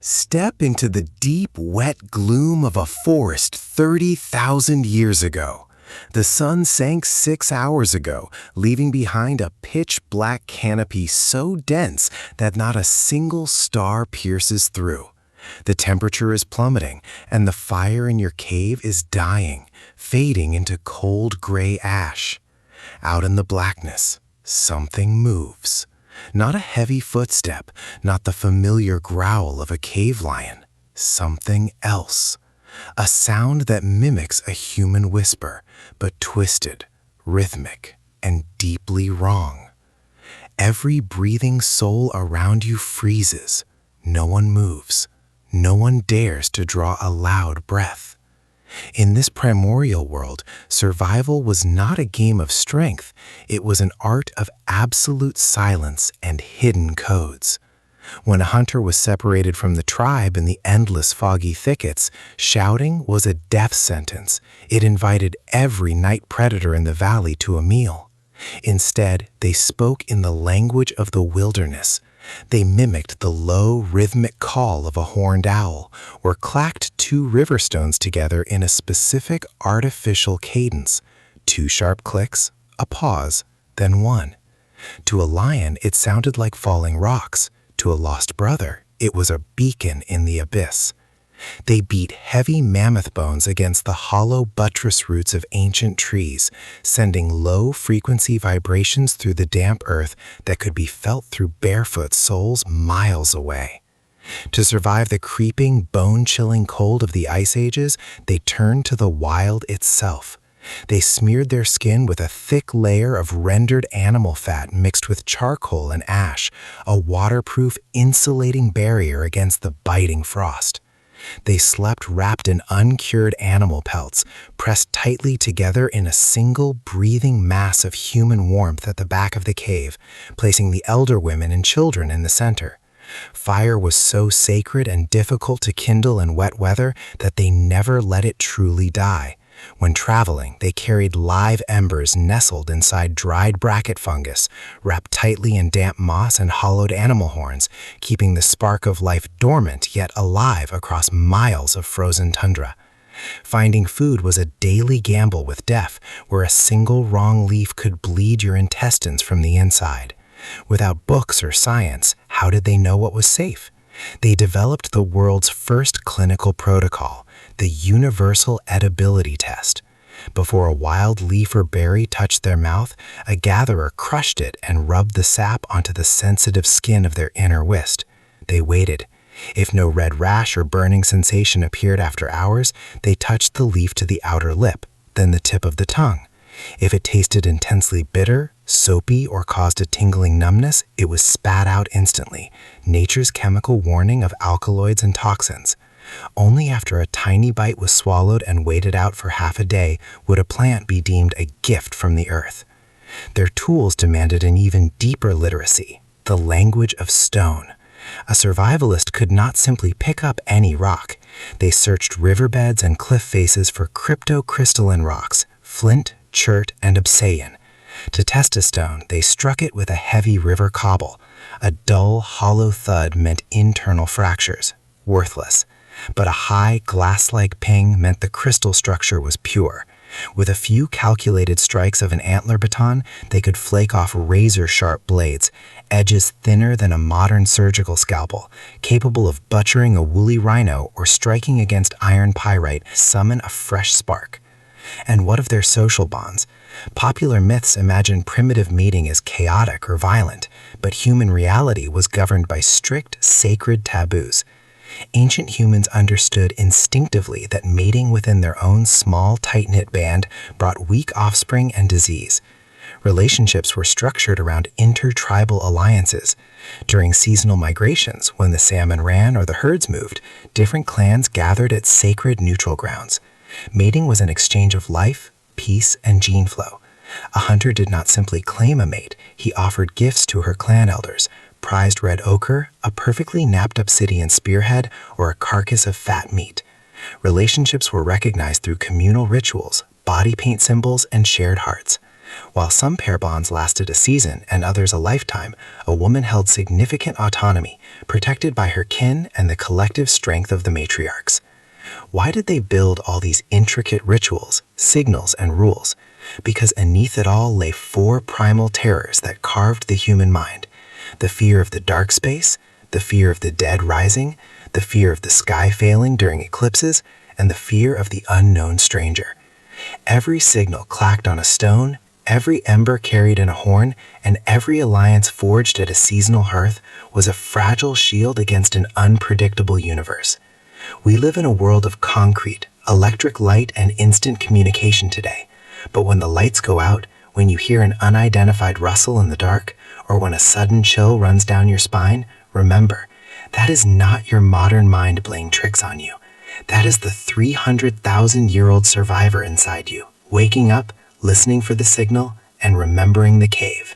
Step into the deep, wet gloom of a forest 30,000 years ago. The sun sank 6 hours ago, leaving behind a pitch-black canopy so dense that not a single star pierces through. The temperature is plummeting, and the fire in your cave is dying, fading into cold gray ash. Out in the blackness, something moves. Not a heavy footstep, not the familiar growl of a cave lion. Something else. A sound that mimics a human whisper, but twisted, rhythmic, and deeply wrong. Every breathing soul around you freezes. No one moves. No one dares to draw a loud breath. In this primordial world, survival was not a game of strength. It was an art of absolute silence and hidden codes. When a hunter was separated from the tribe in the endless foggy thickets, shouting was a death sentence. It invited every night predator in the valley to a meal. Instead, they spoke in the language of the wilderness. They mimicked the low, rhythmic call of a horned owl, or clacked two river stones together in a specific artificial cadence. 2 sharp clicks, a pause, then 1. To a lion, it sounded like falling rocks. To a lost brother, it was a beacon in the abyss. They beat heavy mammoth bones against the hollow buttress roots of ancient trees, sending low-frequency vibrations through the damp earth that could be felt through barefoot soles miles away. To survive the creeping, bone-chilling cold of the ice ages, they turned to the wild itself. They smeared their skin with a thick layer of rendered animal fat mixed with charcoal and ash, a waterproof, insulating barrier against the biting frost. They slept wrapped in uncured animal pelts, pressed tightly together in a single breathing mass of human warmth at the back of the cave, placing the elder women and children in the center. Fire was so sacred and difficult to kindle in wet weather that they never let it truly die. When traveling, they carried live embers nestled inside dried bracket fungus, wrapped tightly in damp moss and hollowed animal horns, keeping the spark of life dormant yet alive across miles of frozen tundra. Finding food was a daily gamble with death, where a single wrong leaf could bleed your intestines from the inside. Without books or science, how did they know what was safe? They developed the world's first clinical protocol, the universal edibility test. Before a wild leaf or berry touched their mouth, a gatherer crushed it and rubbed the sap onto the sensitive skin of their inner wrist. They waited. If no red rash or burning sensation appeared after hours, they touched the leaf to the outer lip, then the tip of the tongue. If it tasted intensely bitter, soapy, or caused a tingling numbness, it was spat out instantly, nature's chemical warning of alkaloids and toxins. Only after a tiny bite was swallowed and waited out for half a day would a plant be deemed a gift from the earth. Their tools demanded an even deeper literacy, the language of stone. A survivalist could not simply pick up any rock. They searched riverbeds and cliff faces for cryptocrystalline rocks, flint, chert, and obsidian. To test a stone, they struck it with a heavy river cobble. A dull, hollow thud meant internal fractures, worthless. But a high, glass-like ping meant the crystal structure was pure. With a few calculated strikes of an antler baton, they could flake off razor-sharp blades, edges thinner than a modern surgical scalpel, capable of butchering a woolly rhino or striking against iron pyrite, summon a fresh spark. And what of their social bonds? Popular myths imagine primitive mating as chaotic or violent, but human reality was governed by strict, sacred taboos. Ancient humans understood instinctively that mating within their own small, tight-knit band brought weak offspring and disease. Relationships were structured around intertribal alliances. During seasonal migrations, when the salmon ran or the herds moved, different clans gathered at sacred neutral grounds. Mating was an exchange of life, peace, and gene flow. A hunter did not simply claim a mate, he offered gifts to her clan elders, prized red ochre, a perfectly knapped obsidian spearhead, or a carcass of fat meat. Relationships were recognized through communal rituals, body paint symbols, and shared hearts. While some pair bonds lasted a season and others a lifetime, a woman held significant autonomy, protected by her kin and the collective strength of the matriarchs. Why did they build all these intricate rituals, signals, and rules? Because beneath it all lay four primal terrors that carved the human mind: the fear of the dark space, the fear of the dead rising, the fear of the sky failing during eclipses, and the fear of the unknown stranger. Every signal clacked on a stone, every ember carried in a horn, and every alliance forged at a seasonal hearth was a fragile shield against an unpredictable universe. We live in a world of concrete, electric light, and instant communication today. But when the lights go out, when you hear an unidentified rustle in the dark, or when a sudden chill runs down your spine, remember, that is not your modern mind playing tricks on you. That is the 300,000-year-old survivor inside you, waking up, listening for the signal, and remembering the cave.